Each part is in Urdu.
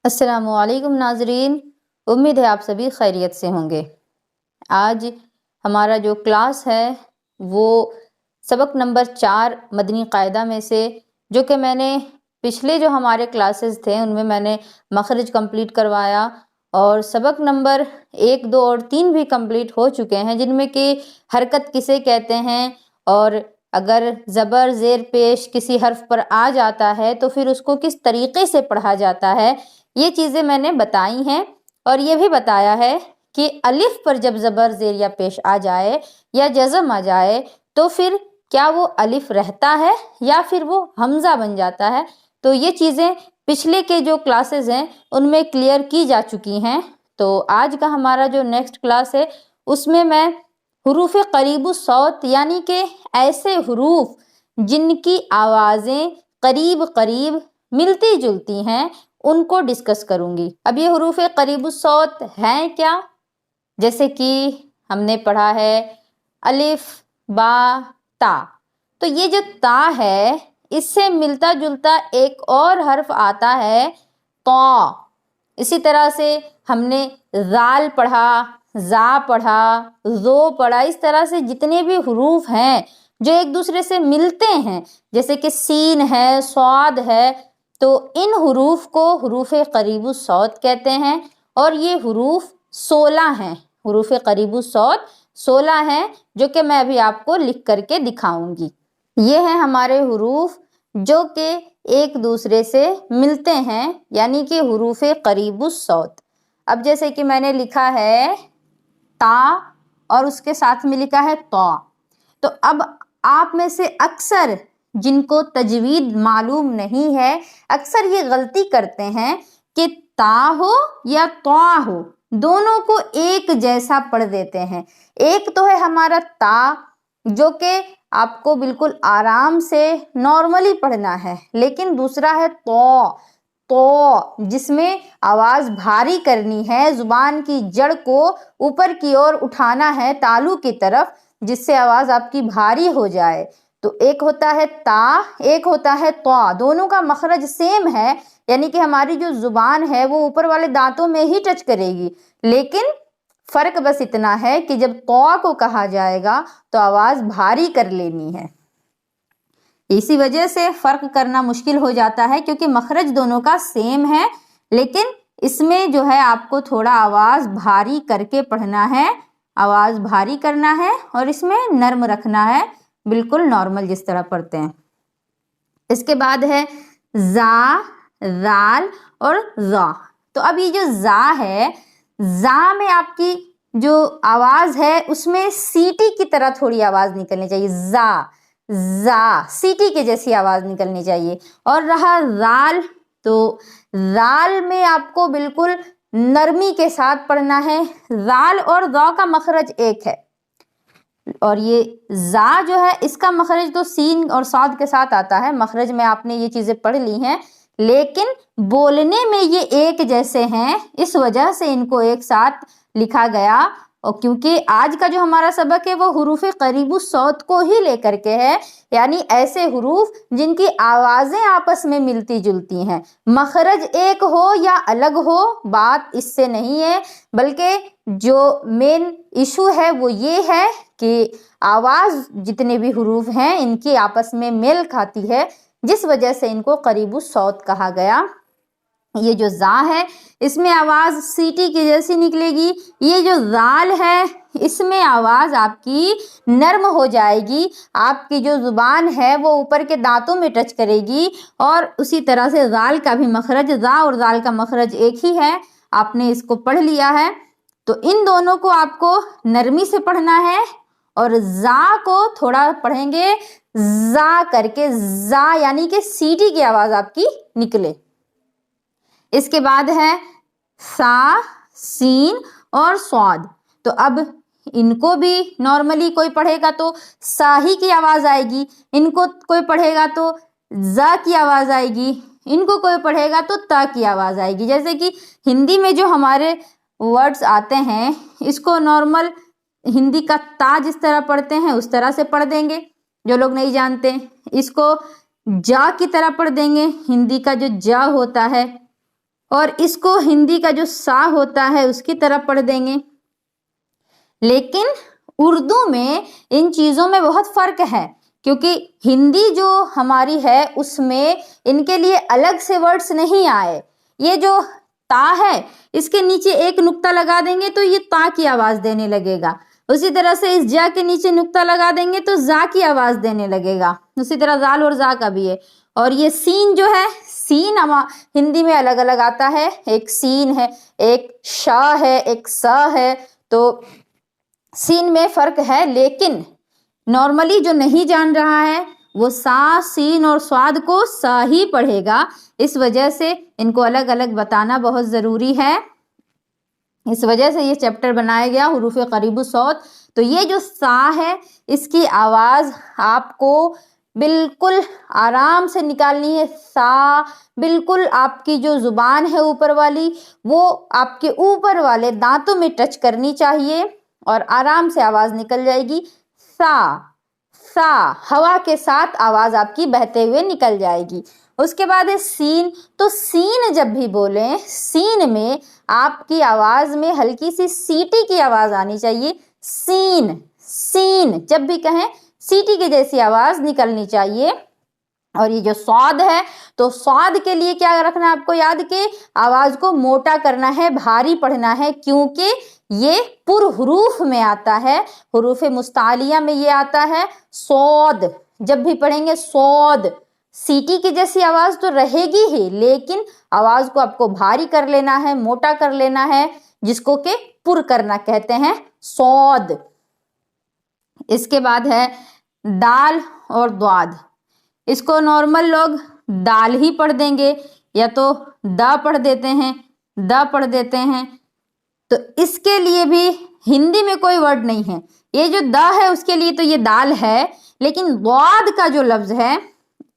السلام علیکم ناظرین، امید ہے آپ سبھی خیریت سے ہوں گے۔ آج ہمارا جو کلاس ہے وہ سبق نمبر 4 مدنی قاعدہ میں سے، جو کہ میں نے پچھلے جو ہمارے کلاسز تھے ان میں میں نے مخرج کمپلیٹ کروایا، اور سبق نمبر 1، 2 اور 3 بھی کمپلیٹ ہو چکے ہیں، جن میں کہ حرکت کسے کہتے ہیں، اور اگر زبر زیر پیش کسی حرف پر آ جاتا ہے تو پھر اس کو کس طریقے سے پڑھا جاتا ہے، یہ چیزیں میں نے بتائی ہیں۔ اور یہ بھی بتایا ہے کہ الف پر جب زبر زیر یا پیش آ جائے یا جزم آ جائے تو پھر کیا وہ الف رہتا ہے یا پھر وہ حمزہ بن جاتا ہے۔ تو یہ چیزیں پچھلے کے جو کلاسز ہیں ان میں کلیئر کی جا چکی ہیں۔ تو آج کا ہمارا جو نیکسٹ کلاس ہے اس میں حروف قریب الصوت، یعنی کہ ایسے حروف جن کی آوازیں قریب قریب ملتی جلتی ہیں، ان کو ڈسکس کروں گی۔ اب یہ حروف قریب الصوت ہیں کیا؟ جیسے کہ ہم نے پڑھا ہے الف، با، تا۔ تو یہ جو تا ہے اس سے ملتا جلتا ایک اور حرف آتا ہے طا۔ اسی طرح سے ہم نے ذال پڑھا، زا پڑھا، زو پڑھا۔ اس طرح سے جتنے بھی حروف ہیں جو ایک دوسرے سے ملتے ہیں، جیسے کہ سین ہے، صاد ہے، تو ان حروف کو حروف قریب الصوت کہتے ہیں، اور یہ حروف 16 ہیں۔ حروف قریب الصوت 16 ہیں، جو کہ میں ابھی آپ کو لکھ کر کے دکھاؤں گی۔ یہ ہیں ہمارے حروف جو کہ ایک دوسرے سے ملتے ہیں، یعنی کہ حروف قریب الصوت۔ اب جیسے کہ میں نے لکھا ہے تا اور اس کے ساتھ میں لکھا ہے طا، تو اب آپ میں سے اکثر جن کو تجوید معلوم نہیں ہے اکثر یہ غلطی کرتے ہیں کہ تا ہو یا طا ہو دونوں کو ایک جیسا پڑھ دیتے ہیں۔ ایک تو ہے ہمارا تا جو کہ آپ کو بالکل آرام سے نارملی پڑھنا ہے، لیکن دوسرا ہے طا، جس میں آواز بھاری کرنی ہے، زبان کی جڑ کو اوپر کی اور اٹھانا ہے تالو کی طرف، جس سے آواز آپ کی بھاری ہو جائے۔ تو ایک ہوتا ہے تا، ایک ہوتا ہے طا، دونوں کا مخرج سیم ہے، یعنی کہ ہماری جو زبان ہے وہ اوپر والے دانتوں میں ہی ٹچ کرے گی، لیکن فرق بس اتنا ہے کہ جب طا کو کہا جائے گا تو آواز بھاری کر لینی ہے۔ اسی وجہ سے فرق کرنا مشکل ہو جاتا ہے، کیونکہ مخرج دونوں کا سیم ہے، لیکن اس میں جو ہے آپ کو تھوڑا آواز بھاری کر کے پڑھنا ہے، آواز بھاری کرنا ہے، اور اس میں نرم رکھنا ہے، بالکل نارمل جس طرح پڑھتے ہیں۔ اس کے بعد ہے زا، ذال اور ذا۔ تو اب یہ جو زا ہے، زا میں آپ کی جو آواز ہے اس میں سیٹی کی طرح تھوڑی آواز نکلنی چاہیے، زا سیٹی کے جیسی آواز نکلنی چاہیے۔ اور رہا ذال، تو ذال میں آپ کو بالکل نرمی کے ساتھ پڑھنا ہے۔ ذال اور ذا کا مخرج ایک ہے، اور یہ زا جو ہے اس کا مخرج تو سین اور صاد کے ساتھ آتا ہے، مخرج میں آپ نے یہ چیزیں پڑھ لی ہیں، لیکن بولنے میں یہ ایک جیسے ہیں، اس وجہ سے ان کو ایک ساتھ لکھا گیا۔ اور کیونکہ آج کا جو ہمارا سبق ہے وہ حروف قریب الصوت کو ہی لے کر کے ہے، یعنی ایسے حروف جن کی آوازیں آپس میں ملتی جلتی ہیں، مخرج ایک ہو یا الگ ہو بات اس سے نہیں ہے، بلکہ جو مین ایشو ہے وہ یہ ہے کہ آواز جتنے بھی حروف ہیں ان کی آپس میں میل کھاتی ہے، جس وجہ سے ان کو قریب الصوت کہا گیا۔ یہ جو زا ہے اس میں آواز سیٹی کی جیسی نکلے گی، یہ جو ذال ہے اس میں آواز آپ کی نرم ہو جائے گی، آپ کی جو زبان ہے وہ اوپر کے دانتوں میں ٹچ کرے گی، اور اسی طرح سے ذال کا بھی مخرج، زا اور ذال کا مخرج ایک ہی ہے، آپ نے اس کو پڑھ لیا ہے۔ تو ان دونوں کو آپ کو نرمی سے پڑھنا ہے، اور زا کو تھوڑا پڑھیں گے زا کر کے، زا یعنی کہ سیٹی کی آواز آپ کی نکلے۔ اس کے بعد ہے سا، سین اور صاد۔ تو اب ان کو بھی نارملی کوئی پڑھے گا تو سا ہی کی آواز آئے گی، ان کو کوئی پڑھے گا تو زا کی آواز آئے گی، ان کو کوئی پڑھے گا تو تا کی آواز آئے گی۔ جیسے کہ ہندی میں جو ہمارے ورڈز آتے ہیں اس کو نارمل ہندی کا تا جس طرح پڑھتے ہیں اس طرح سے پڑھ دیں گے، جو لوگ نہیں جانتے اس کو جا کی طرح پڑھ دیں گے، ہندی کا جو جا ہوتا ہے اور اس کو ہندی کا جو سا ہوتا ہے اس کی طرح پڑھ دیں گے. لیکن اردو میں ان چیزوں میں بہت فرق ہے، کیونکہ ہندی جو ہماری ہے اس میں ان کے لیے الگ سے ورڈز نہیں آئے. یہ جو تا ہے اس کے نیچے ایک نقطہ لگا دیں گے تو یہ تا کی آواز دینے لگے گا. اسی طرح سے اس جا کے نیچے نقطہ لگا دیں گے تو زا کی آواز دینے لگے گا. اسی طرح زال اور زا کا بھی ہے. اور یہ سین جو ہے، سین ہندی میں الگ الگ آتا ہے. ایک سین ہے، ایک شا ہے، ایک سا ہے. تو سین میں فرق ہے، لیکن نارملی جو نہیں جان رہا ہے وہ سا، سین اور سواد کو سا ہی پڑھے گا. اس وجہ سے ان کو الگ الگ بتانا بہت ضروری ہے. اس وجہ سے یہ چیپٹر بنایا گیا حروف قریب الصوت. تو یہ جو سا ہے اس کی آواز آپ کو بالکل آرام سے نکالنی ہے. سا بالکل آپ کی جو زبان ہے اوپر والی وہ آپ کے اوپر والے دانتوں میں ٹچ کرنی چاہیے اور آرام سے آواز نکل جائے گی. سا، سا ہوا کے ساتھ آواز آپ کی بہتے ہوئے نکل جائے گی. اس کے بعد ہے سین. تو سین جب بھی بولیں، سین میں آپ کی آواز میں ہلکی سی سیٹی کی آواز آنی چاہیے. سین، سین جب بھی کہیں سیٹی کی جیسی آواز نکلنی چاہیے. اور یہ جو سواد ہے تو سواد کے لیے کیا رکھنا ہے آپ کو یاد کہ آواز کو موٹا کرنا ہے، بھاری پڑھنا ہے، کیونکہ یہ پر حروف میں آتا ہے. حروف مستعلیہ میں یہ آتا ہے سود. جب بھی پڑھیں گے سود، سیٹی کی جیسی آواز تو رہے گی ہی، لیکن آواز کو آپ کو بھاری کر لینا ہے، موٹا کر لینا ہے، جس کو کہ پر کرنا کہتے ہیں، سود. اس کے بعد ہے دال اور دواد. اس کو نارمل لوگ دال ہی پڑھ دیں گے یا تو دا پڑھ دیتے ہیں، دا پڑھ دیتے ہیں. تو اس کے لیے بھی ہندی میں کوئی ورڈ نہیں ہے. یہ جو دا ہے اس کے لیے تو یہ دال ہے، لیکن دواد کا جو لفظ ہے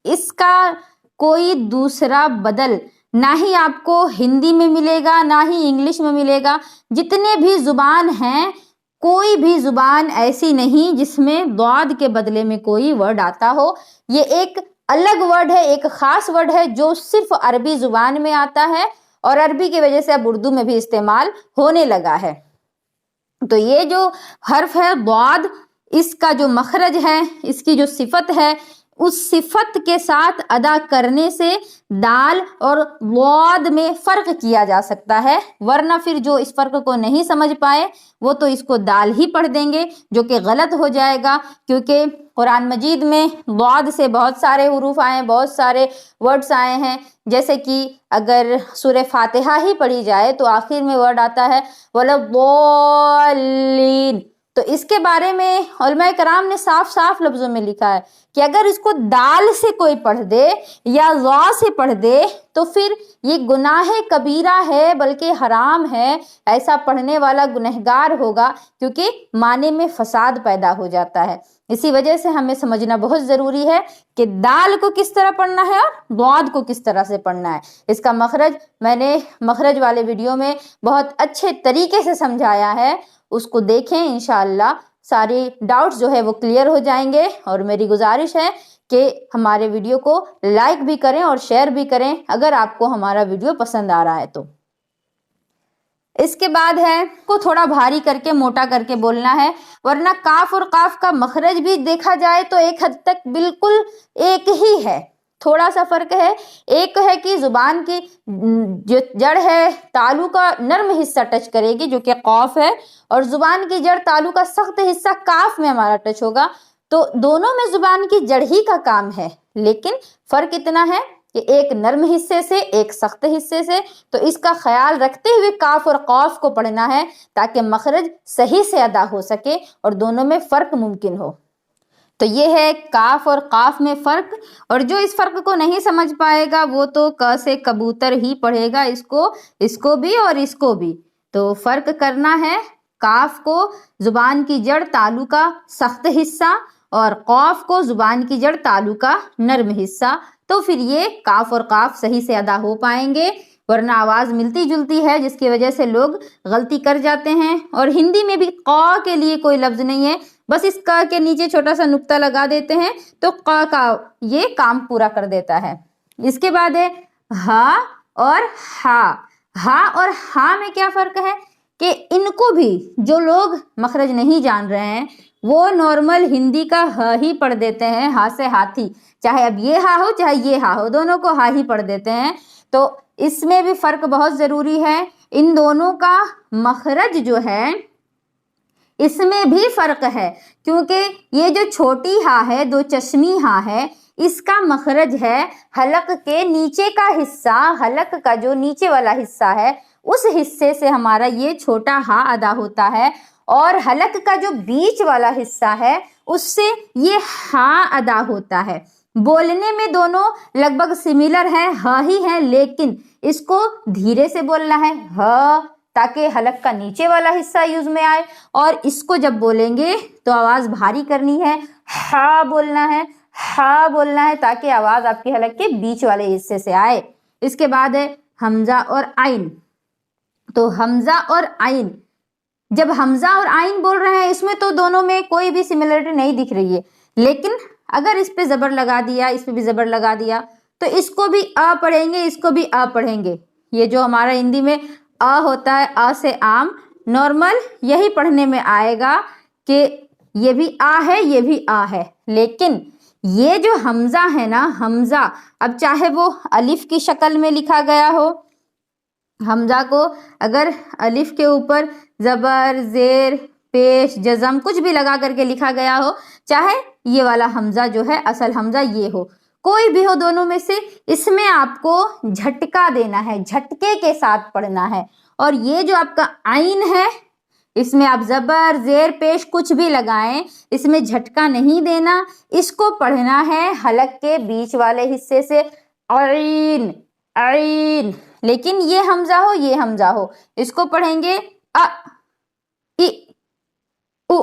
اس کا کوئی دوسرا بدل نہ ہی آپ کو ہندی میں ملے گا نہ ہی انگلش میں ملے گا. جتنے بھی زبان ہیں کوئی بھی زبان ایسی نہیں جس میں دواد کے بدلے میں کوئی ورڈ آتا ہو. یہ ایک الگ ورڈ ہے، ایک خاص ورڈ ہے جو صرف عربی زبان میں آتا ہے اور عربی کی وجہ سے اب اردو میں بھی استعمال ہونے لگا ہے. تو یہ جو حرف ہے دواد، اس کا جو مخرج ہے، اس کی جو صفت ہے، اس صفت کے ساتھ ادا کرنے سے دال اور دواد میں فرق کیا جا سکتا ہے. ورنہ پھر جو اس فرق کو نہیں سمجھ پائے وہ تو اس کو دال ہی پڑھ دیں گے، جو کہ غلط ہو جائے گا. کیونکہ قرآن مجید میں دواد سے بہت سارے حروف آئے ہیں، بہت سارے ورڈز آئے ہیں. جیسے کہ اگر سورہ فاتحہ ہی پڑھی جائے تو آخر میں ورڈ آتا ہے وَلَضَّالِّينَ. تو اس کے بارے میں علماء کرام نے صاف صاف لفظوں میں لکھا ہے کہ اگر اس کو دال سے کوئی پڑھ دے یا ضا سے پڑھ دے تو پھر یہ گناہ کبیرہ ہے، بلکہ حرام ہے. ایسا پڑھنے والا گنہگار ہوگا، کیونکہ معنی میں فساد پیدا ہو جاتا ہے. اسی وجہ سے ہمیں سمجھنا بہت ضروری ہے کہ دال کو کس طرح پڑھنا ہے اور دواد کو کس طرح سے پڑھنا ہے. اس کا مخرج میں نے مخرج والے ویڈیو میں بہت اچھے طریقے سے سمجھایا ہے، اس کو دیکھیں. انشاءاللہ ساری ڈاؤٹس جو ہے وہ کلیئر ہو جائیں گے. اور میری گزارش ہے کہ ہمارے ویڈیو کو لائک بھی کریں اور شیئر بھی کریں اگر آپ کو ہمارا ویڈیو پسند آ رہا ہے تو. اس کے بعد ہے کو تھوڑا بھاری کر کے موٹا کر کے بولنا ہے، ورنہ کاف اور قاف کا مخرج بھی دیکھا جائے تو ایک حد تک بالکل ایک ہی ہے. تھوڑا سا فرق ہے. ایک ہے کہ زبان کی جو جڑ ہے تالو کا نرم حصہ ٹچ کرے گی جو کہ قاف ہے، اور زبان کی جڑ تالو کا سخت حصہ کاف میں ہمارا ٹچ ہوگا. تو دونوں میں زبان کی جڑ ہی کا کام ہے، لیکن فرق اتنا ہے کہ ایک نرم حصے سے ایک سخت حصے سے. تو اس کا خیال رکھتے ہوئے کاف اور قاف کو پڑھنا ہے تاکہ مخرج صحیح سے ادا ہو سکے اور دونوں میں فرق ممکن ہو. تو یہ ہے کاف اور قاف میں فرق. اور جو اس فرق کو نہیں سمجھ پائے گا وہ تو ک سے کبوتر ہی پڑھے گا، اس کو بھی اور اس کو بھی. تو فرق کرنا ہے، کاف کو زبان کی جڑ تالو کا سخت حصہ اور قاف کو زبان کی جڑ تالو کا نرم حصہ. تو پھر یہ کاف اور قاف صحیح سے ادا ہو پائیں گے. ورنہ آواز ملتی جلتی ہے جس کی وجہ سے لوگ غلطی کر جاتے ہیں. اور ہندی میں بھی قا کے لیے کوئی لفظ نہیں ہے، بس اس کا کے نیچے چھوٹا سا نقطہ لگا دیتے ہیں تو قا کا یہ کام پورا کر دیتا ہے. اس کے بعد ہے ہا اور ہا. ہا اور ہا میں کیا فرق ہے کہ ان کو بھی جو لوگ مخرج نہیں جان رہے ہیں وہ نارمل ہندی کا ہا ہی پڑھ دیتے ہیں، ہا سے ہاتھی، چاہے اب یہ ہا ہو چاہے یہ ہا ہو، دونوں کو ہا ہی پڑھ دیتے ہیں. تو اس میں بھی فرق بہت ضروری ہے. ان دونوں کا مخرج جو ہے اس میں بھی فرق ہے، کیونکہ یہ جو چھوٹی ہا ہے، دو چشمی ہا ہے، اس کا مخرج ہے حلق کے نیچے کا حصہ. حلق کا جو نیچے والا حصہ ہے اس حصے سے ہمارا یہ چھوٹا ہا ادا ہوتا ہے، اور حلق کا جو بیچ والا حصہ ہے اس سے یہ ہا ادا ہوتا ہے. بولنے میں دونوں لگ بھگ سملر ہیں، ہا ہی ہیں، لیکن اس کو دھیرے سے بولنا ہے ہا، تاکہ حلق کا نیچے والا حصہ یوز میں آئے، اور اس کو جب بولیں گے تو آواز بھاری کرنی ہے، ہا بولنا ہے، ہا بولنا ہے، تاکہ آواز آپ کے حلق کے بیچ والے حصے سے آئے. اس کے بعد ہے حمزہ اور عین. تو حمزہ اور عین، جب حمزہ اور عین بول رہے ہیں اس میں تو دونوں میں کوئی بھی سملرٹی نہیں دکھ رہی ہے، لیکن اگر اس پہ زبر لگا دیا، اس پہ بھی زبر لگا دیا تو اس کو بھی آ پڑھیں گے، اس کو بھی آ پڑھیں گے. یہ جو ہمارا ہندی میں آ ہوتا ہے، آ سے عام، نارمل یہی پڑھنے میں آئے گا کہ یہ بھی آ ہے، یہ بھی آ ہے. لیکن یہ جو حمزہ ہے نا، حمزہ اب چاہے وہ الف کی شکل میں لکھا گیا ہو، حمزہ کو اگر الف کے اوپر زبر، زیر، پیش، جزم کچھ بھی لگا کر کے لکھا گیا ہو، چاہے یہ والا حمزہ جو ہے اصل حمزہ یہ ہو، کوئی بھی ہو دونوں میں سے، اس میں آپ کو جھٹکا دینا ہے، جھٹکے کے ساتھ پڑھنا ہے. اور یہ جو آپ کا عین ہے اس میں آپ زبر، زیر، پیش کچھ بھی لگائیں، اس میں جھٹکا نہیں دینا، اس کو پڑھنا ہے حلق کے بیچ والے حصے سے، عین عین. لیکن یہ حمزہ ہو، یہ حمزہ ہو، اس کو پڑھیں گے ا ای او،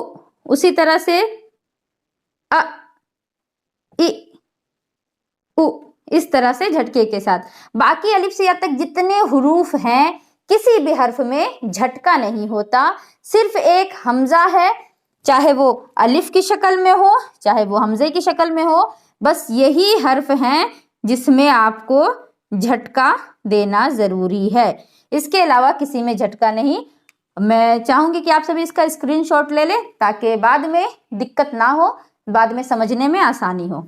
اسی طرح سے ا ای او، اس طرح سے جھٹکے کے ساتھ. باقی الف سے یا تک جتنے حروف ہیں کسی بھی حرف میں جھٹکا نہیں ہوتا، صرف ایک حمزہ ہے، چاہے وہ الف کی شکل میں ہو چاہے وہ حمزے کی شکل میں ہو، بس یہی حرف ہیں جس میں آپ کو جھٹکا دینا ضروری ہے. اس کے علاوہ کسی میں جھٹکا نہیں. میں چاہوں گی کہ آپ سبھی اس کا اسکرین شاٹ لے لیں تاکہ بعد میں دقت نہ ہو، بعد میں سمجھنے میں آسانی ہو.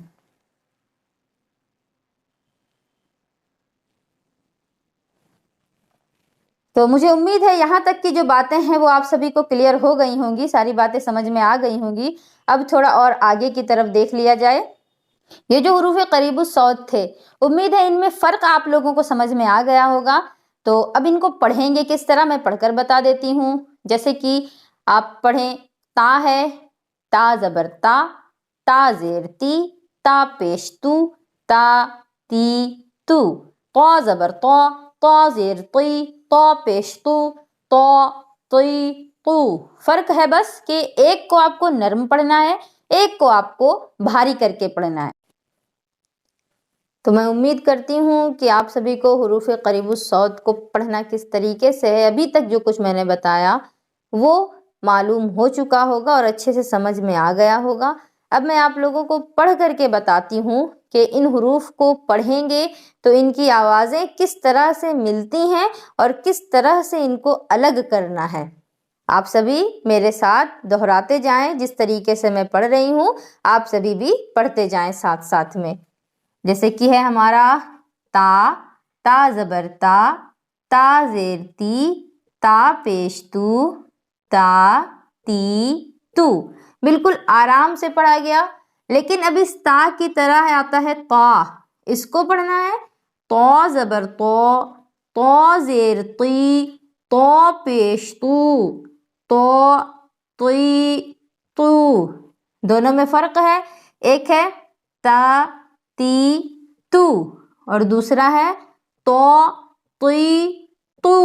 تو مجھے امید ہے یہاں تک کی جو باتیں ہیں وہ آپ سبھی کو کلیئر ہو گئی ہوں گی، ساری باتیں سمجھ میں آ گئی ہوں گی. اب تھوڑا اور آگے کی طرف دیکھ لیا جائے. یہ جو حروف قریب الصوت تھے، امید ہے ان میں فرق آپ لوگوں کو سمجھ میں آ گیا ہوگا. تو اب ان کو پڑھیں گے کس طرح، میں پڑھ کر بتا دیتی ہوں. جیسے کہ آپ پڑھیں، تا ہے، تا زبر تا، تا زیر تی، تا پیش تو، تا تی تو. طا زبر طا، طا زیر طی، طا پیش تو، طا طی تو. فرق ہے بس کہ ایک کو آپ کو نرم پڑھنا ہے، ایک کو آپ کو بھاری کر کے پڑھنا ہے. تو میں امید کرتی ہوں کہ آپ سبھی کو حروف قریب الصوت کو پڑھنا کس طریقے سے ہے، ابھی تک جو کچھ میں نے بتایا وہ معلوم ہو چکا ہوگا اور اچھے سے سمجھ میں آ گیا ہوگا. اب میں آپ لوگوں کو پڑھ کر کے بتاتی ہوں کہ ان حروف کو پڑھیں گے تو ان کی آوازیں کس طرح سے ملتی ہیں اور کس طرح سے ان کو الگ کرنا ہے. آپ سبھی میرے ساتھ دہراتے جائیں، جس طریقے سے میں پڑھ رہی ہوں آپ سبھی بھی پڑھتے جائیں ساتھ ساتھ میں. جیسے کہ ہے ہمارا تا، تا زبر تا، تا زیر تی، تا پیش تو، تا تی تو. بالکل آرام سے پڑھا گیا. لیکن اب اس تا کی طرح آتا ہے تا، اس کو پڑھنا ہے تا زبر تا، تا زیر تی، تا پیش تو، تا تی تو. دونوں میں فرق ہے، ایک ہے تا تی تو اور دوسرا ہے تا تی تو.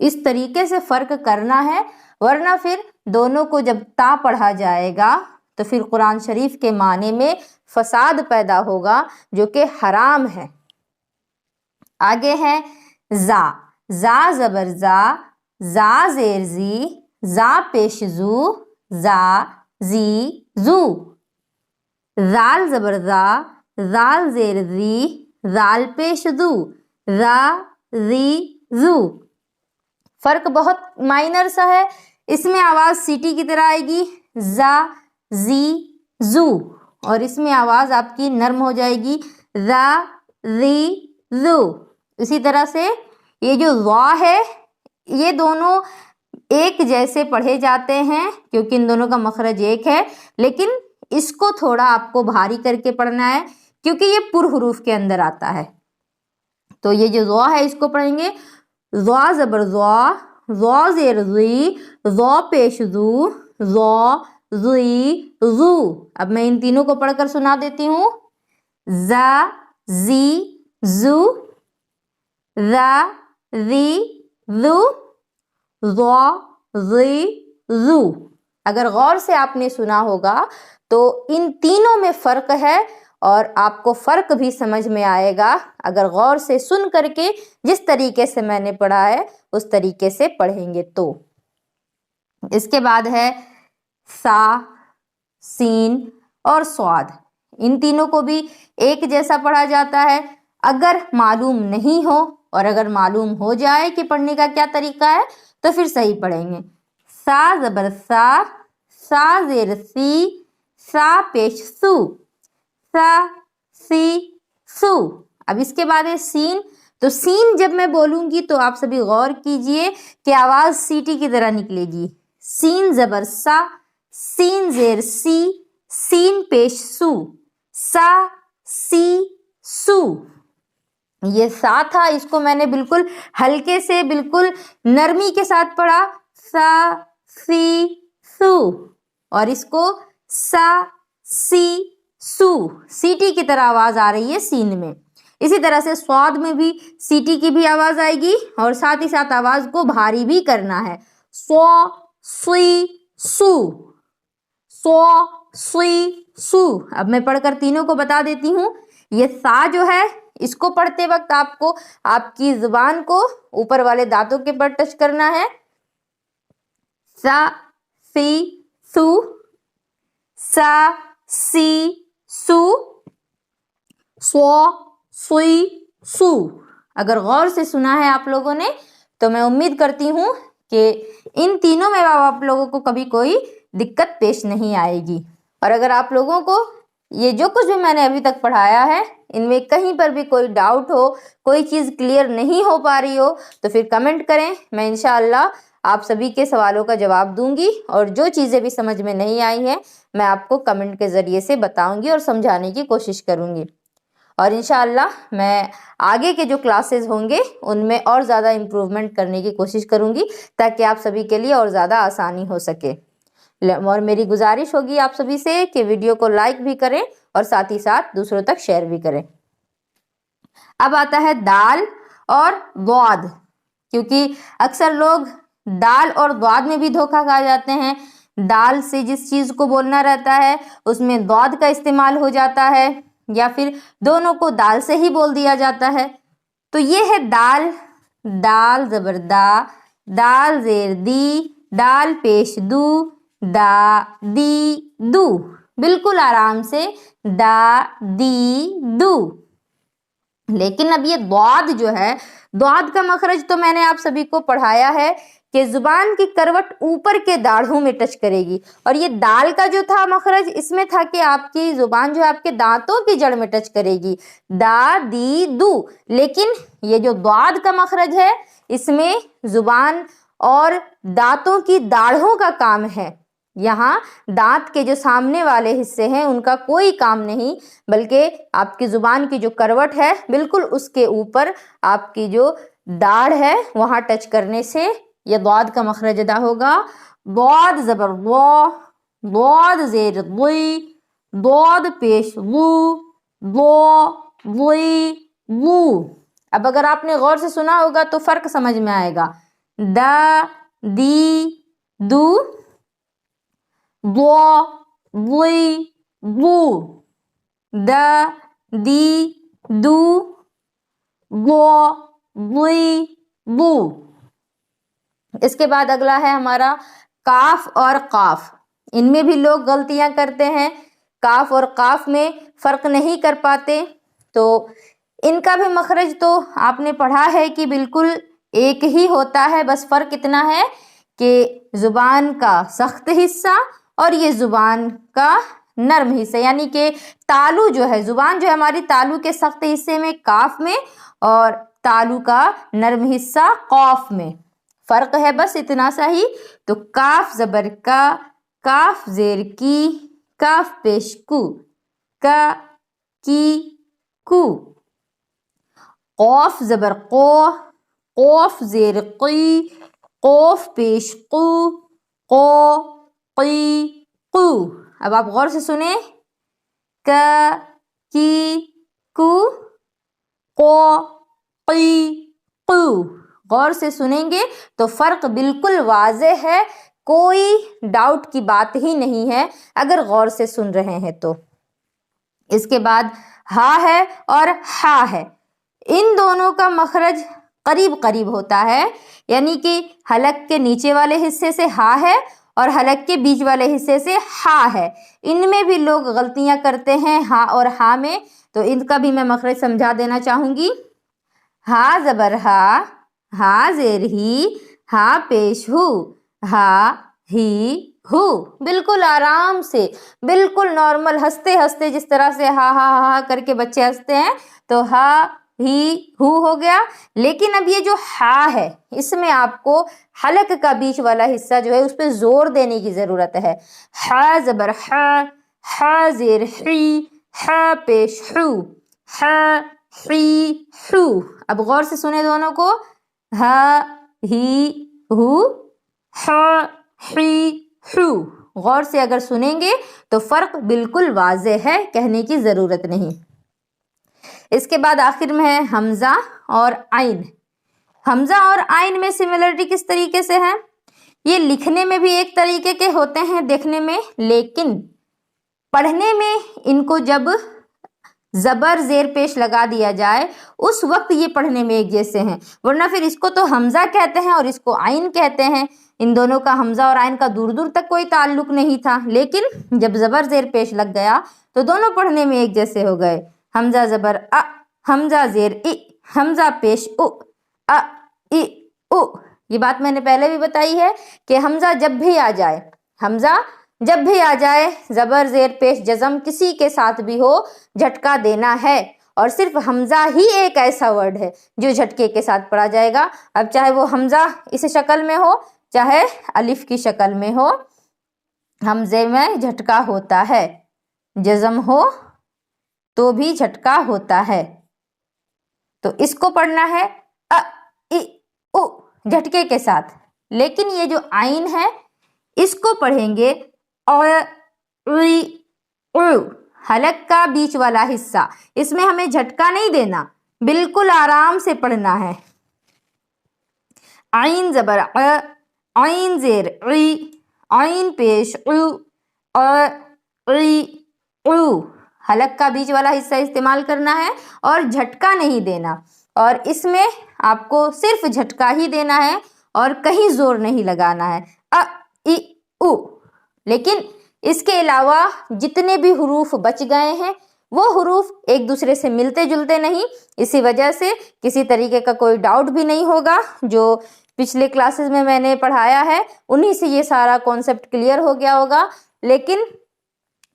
اس طریقے سے فرق کرنا ہے، ورنہ پھر دونوں کو جب تا پڑھا جائے گا تو پھر قرآن شریف کے معنی میں فساد پیدا ہوگا جو کہ حرام ہے. آگے ہے زا، زا زبر زا، زا زیر زی، زا پیش زو، زا زی زو. زال زبر زا، زال زیر زی، زال پیش زو، زا ذی ذو. فرق بہت مائنر سا ہے. اس میں آواز سیٹی کی طرح آئے گی زا زی زو, اور اس میں آواز آپ کی نرم ہو جائے گی زا زی زو. اسی طرح سے یہ جو وا ہے یہ دونوں ایک جیسے پڑھے جاتے ہیں کیونکہ ان دونوں کا مخرج ایک ہے, لیکن اس کو تھوڑا آپ کو بھاری کر کے پڑھنا ہے کیونکہ یہ پر حروف کے اندر آتا ہے. تو یہ جو وا ہے اس کو پڑھیں گے وا زبر وا, وا زیر زی, وا پیش زو, وا زی زو. اب میں ان تینوں کو پڑھ کر سنا دیتی ہوں. زا زی زو, زا زی زو, وا زی زو. اگر غور سے آپ نے سنا ہوگا تو ان تینوں میں فرق ہے اور آپ کو فرق بھی سمجھ میں آئے گا اگر غور سے سن کر کے جس طریقے سے میں نے پڑھا ہے اس طریقے سے پڑھیں گے تو. اس کے بعد ہے سا, سین اور صاد. ان تینوں کو بھی ایک جیسا پڑھا جاتا ہے. اگر معلوم نہیں ہو اور اگر معلوم ہو جائے کہ پڑھنے کا کیا طریقہ ہے تو پھر صحیح پڑھیں گے. سا زبر سا, سا زیر سی, سا پیش سو, سا سی سو. اب اس کے بعد ہے سین. تو سین جب میں بولوں گی تو آپ سبھی غور کیجئے کہ آواز سیٹی کی طرح نکلے گی. سین زبر سا, سین زیر سی, سین پیش سو, سا سی سو. یہ سا تھا, اس کو میں نے بالکل ہلکے سے بالکل نرمی کے ساتھ پڑھا سا سی سو, اور اس کو سا سی سو. سیٹی کی طرح آواز آ رہی ہے سین میں. اسی طرح سے صاد میں بھی سیٹی کی بھی آواز آئے گی اور ساتھ ہی ساتھ آواز کو بھاری بھی کرنا ہے. سو سی سو, سو سی سو. اب میں پڑھ کر تینوں کو بتا دیتی ہوں. یہ سا جو ہے اس کو پڑھتے وقت آپ کو آپ کی زبان کو اوپر والے دانتوں کے پر ٹچ کرنا ہے. سا سی سو, سا سی سو, سو سی سو. اگر غور سے سنا ہے آپ لوگوں نے تو میں امید کرتی ہوں کہ ان تینوں میں آپ لوگوں کو کبھی کوئی دقت پیش نہیں آئے گی. اور اگر آپ لوگوں کو یہ جو کچھ بھی میں نے ابھی تک پڑھایا ہے ان میں کہیں پر بھی کوئی ڈاؤٹ ہو, کوئی چیز کلیئر نہیں ہو پا رہی ہو تو پھر کمنٹ کریں. میں انشاءاللہ آپ سبھی کے سوالوں کا جواب دوں گی اور جو چیزیں بھی سمجھ میں نہیں آئی ہیں میں آپ کو کمنٹ کے ذریعے سے بتاؤں گی اور سمجھانے کی کوشش کروں گی. اور انشاءاللہ میں آگے کے جو کلاسز ہوں گے ان میں اور زیادہ امپروومنٹ کرنے کی کوشش کروں گی تاکہ آپ سبھی کے لیے اور زیادہ آسانی ہو سکے. اور میری گزارش ہوگی آپ سبھی سے کہ ویڈیو کو لائک بھی کریں اور ساتھ ہی ساتھ دوسروں تک شیئر بھی کریں. اب آتا ہے دال اور ضاد, کیونکہ اکثر لوگ دال اور ضاد میں بھی دھوکہ کھا جاتے ہیں. دال سے جس چیز کو بولنا رہتا ہے اس میں ضاد کا استعمال ہو جاتا ہے یا پھر دونوں کو دال سے ہی بول دیا جاتا ہے. تو یہ ہے دال. دال زبر دا, دال زیر دی, دال پیش دو, دا دی دو. بالکل آرام سے دا دی دو. لیکن اب یہ ضاد جو ہے, ضاد کا مخرج تو میں نے آپ سبھی کو پڑھایا ہے کہ زبان کی کروٹ اوپر کے داڑھوں میں ٹچ کرے گی, اور یہ دال کا جو تھا مخرج اس میں تھا کہ آپ کی زبان جو ہے آپ کے دانتوں کی جڑ میں ٹچ کرے گی, دا دی دو. لیکن یہ جو ضاد کا مخرج ہے اس میں زبان اور دانتوں کی داڑھوں کا کام ہے. یہاں دانت کے جو سامنے والے حصے ہیں ان کا کوئی کام نہیں, بلکہ آپ کی زبان کی جو کروٹ ہے بالکل اس کے اوپر آپ کی جو داڑھ ہے وہاں ٹچ کرنے سے یہ ضاد کا مخرج ادا ہوگا. ضاد زبر ضا, ضاد زیر ضی, ضاد پیش ضو, ضا ضی ضو. اب اگر آپ نے غور سے سنا ہوگا تو فرق سمجھ میں آئے گا. دا دی دو, ضا ضی ضو, دا دی دو, ضا ضی ضو. اس کے بعد اگلا ہے ہمارا کاف اور قاف. ان میں بھی لوگ غلطیاں کرتے ہیں, کاف اور قاف میں فرق نہیں کر پاتے. تو ان کا بھی مخرج تو آپ نے پڑھا ہے کہ بالکل ایک ہی ہوتا ہے، بس فرق اتنا ہے کہ زبان کا سخت حصہ اور یہ زبان کا نرم حصہ، یعنی کہ تالو جو ہے، زبان جو ہے ہماری تالو کے سخت حصے میں کاف میں، اور تالو کا نرم حصہ قاف میں، فرق ہے بس اتنا سا ہی۔ تو کاف زبر کا، کاف زیر کی، کاف پیش کو، کا کی کو، قاف زبر قو، قوف زیر قی، قوف پیش قو، قو قی قو۔ اب آپ غور سے سنیں، کا کی کو، قو قی قو، غور سے سنیں گے تو فرق بالکل واضح ہے، کوئی ڈاؤٹ کی بات ہی نہیں ہے اگر غور سے سن رہے ہیں تو۔ اس کے بعد ہا ہے اور ہا ہے، ان دونوں کا مخرج قریب قریب ہوتا ہے، یعنی کہ حلق کے نیچے والے حصے سے ہا ہے اور حلق کے بیچ والے حصے سے ہا ہے۔ ان میں بھی لوگ غلطیاں کرتے ہیں ہا اور ہا میں، تو ان کا بھی میں مخرج سمجھا دینا چاہوں گی۔ ہا زبر ہا، ہا زیر ہی، ہا پیش ہو، ہا ہی ہو، بالکل آرام سے، بالکل نارمل، ہنستے ہنستے جس طرح سے ہا ہا ہا کر کے بچے ہنستے ہیں، تو ہا ہی ہو گیا۔ لیکن اب یہ جو ہا ہے، اس میں آپ کو حلق کا بیچ والا حصہ جو ہے اس پہ زور دینے کی ضرورت ہے۔ ہا زبر ہا، ہا زیر ہی، ہا پیش ہو، ہا ہی ہو۔ اب غور سے سنیں دونوں کو، ہا ہی ہو، ہا ہی ہو، غور سے اگر سنیں گے تو فرق بالکل واضح ہے، کہنے کی ضرورت نہیں۔ اس کے بعد آخر میں ہے حمزہ اور عین۔ حمزہ اور عین میں سملرٹی کس طریقے سے ہے؟ یہ لکھنے میں بھی ایک طریقے کے ہوتے ہیں دیکھنے میں، لیکن پڑھنے میں ان کو جب زبر زیر پیش لگا دیا جائے اس وقت یہ پڑھنے میں ایک جیسے ہیں، ورنہ پھر اس کو تو حمزہ کہتے ہیں اور اس کو عین کہتے ہیں۔ ان دونوں کا، حمزہ اور عین کا، دور دور تک کوئی تعلق نہیں تھا، لیکن جب زبر زیر پیش لگ گیا تو دونوں پڑھنے میں ایک جیسے ہو گئے۔ حمزہ زبر ا، حمزہ زیر ای، حمزہ پیش او، ا ای او۔ یہ بات میں نے پہلے بھی بتائی ہے کہ حمزہ جب بھی آ جائے، حمزہ جب بھی آ جائے، زبر زیر پیش جزم کسی کے ساتھ بھی ہو، جھٹکا دینا ہے، اور صرف حمزہ ہی ایک ایسا ورڈ ہے جو جھٹکے کے ساتھ پڑھا جائے گا۔ اب چاہے وہ حمزہ اس شکل میں ہو، چاہے الف کی شکل میں ہو، حمزے میں جھٹکا ہوتا ہے، جزم ہو تو بھی جھٹکا ہوتا ہے۔ تو اس کو پڑھنا ہے ا ای او جھٹکے کے ساتھ، لیکن یہ جو عین ہے اس کو پڑھیں گے او ای او، حلق کا بیچ والا حصہ، اس میں ہمیں جھٹکا نہیں دینا، بالکل آرام سے پڑھنا ہے۔ عین زبر ع، عین زیر عی، عین پیش عو، عی عو، حلق کا بیچ والا حصہ استعمال کرنا ہے اور جھٹکا نہیں دینا، اور اس میں آپ کو صرف جھٹکا ہی دینا ہے اور کہیں زور نہیں لگانا ہے، ا ای او۔ لیکن اس کے علاوہ جتنے بھی حروف بچ گئے ہیں وہ حروف ایک دوسرے سے ملتے جلتے نہیں، اسی وجہ سے کسی طریقے کا کوئی ڈاؤٹ بھی نہیں ہوگا۔ جو پچھلے کلاسز میں نے پڑھایا ہے انہی سے یہ سارا کانسیپٹ کلیئر ہو گیا ہوگا۔ لیکن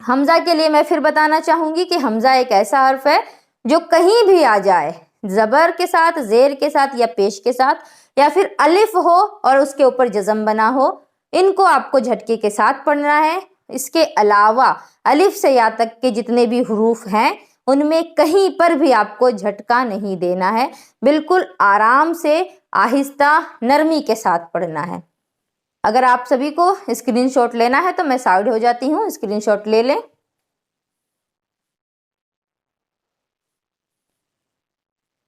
حمزہ کے لیے میں پھر بتانا چاہوں گی کہ حمزہ ایک ایسا حرف ہے جو کہیں بھی آ جائے، زبر کے ساتھ، زیر کے ساتھ یا پیش کے ساتھ، یا پھر الف ہو اور اس کے اوپر جزم بنا ہو، ان کو آپ کو جھٹکے کے ساتھ پڑھنا ہے۔ اس کے علاوہ الف سے یا تک کے جتنے بھی حروف ہیں ان میں کہیں پر بھی آپ کو جھٹکا نہیں دینا ہے، بالکل آرام سے، آہستہ، نرمی کے ساتھ پڑھنا ہے۔ اگر آپ سبھی کو اسکرین شاٹ لینا ہے تو میں سائیڈ ہو جاتی ہوں، اسکرین شاٹ لے لیں۔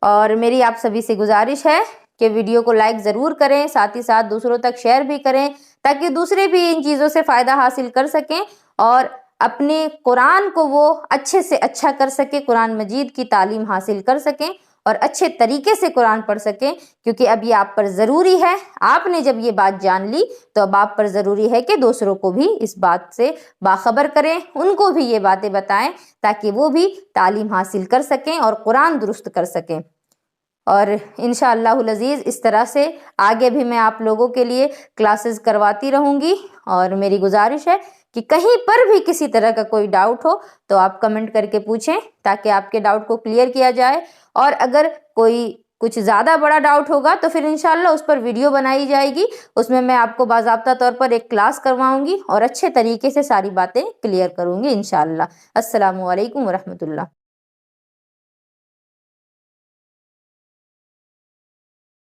اور میری آپ سبھی سے گزارش ہے کہ ویڈیو کو لائک ضرور کریں، ساتھ ہی ساتھ دوسروں تک شیئر بھی کریں تاکہ دوسرے بھی ان چیزوں سے فائدہ حاصل کر سکیں اور اپنے قرآن کو وہ اچھے سے اچھا کر سکیں، قرآن مجید کی تعلیم حاصل کر سکیں اور اچھے طریقے سے قرآن پڑھ سکیں، کیونکہ اب یہ آپ پر ضروری ہے۔ آپ نے جب یہ بات جان لی تو اب آپ پر ضروری ہے کہ دوسروں کو بھی اس بات سے باخبر کریں، ان کو بھی یہ باتیں بتائیں تاکہ وہ بھی تعلیم حاصل کر سکیں اور قرآن درست کر سکیں۔ اور انشاءاللہ العزیز اس طرح سے آگے بھی میں آپ لوگوں کے لیے کلاسز کرواتی رہوں گی، اور میری گزارش ہے کہ کہیں پر بھی کسی طرح کا کوئی ڈاؤٹ ہو تو آپ کمنٹ کر کے پوچھیں تاکہ آپ کے ڈاؤٹ کو کلیئر کیا جائے، اور اگر کوئی کچھ زیادہ بڑا ڈاؤٹ ہوگا تو پھر انشاءاللہ اس پر ویڈیو بنائی جائے گی، اس میں آپ کو باضابطہ طور پر ایک کلاس کرواؤں گی اور اچھے طریقے سے ساری باتیں کلیئر کروں گی انشاءاللہ۔ السلام علیکم ورحمۃ اللہ۔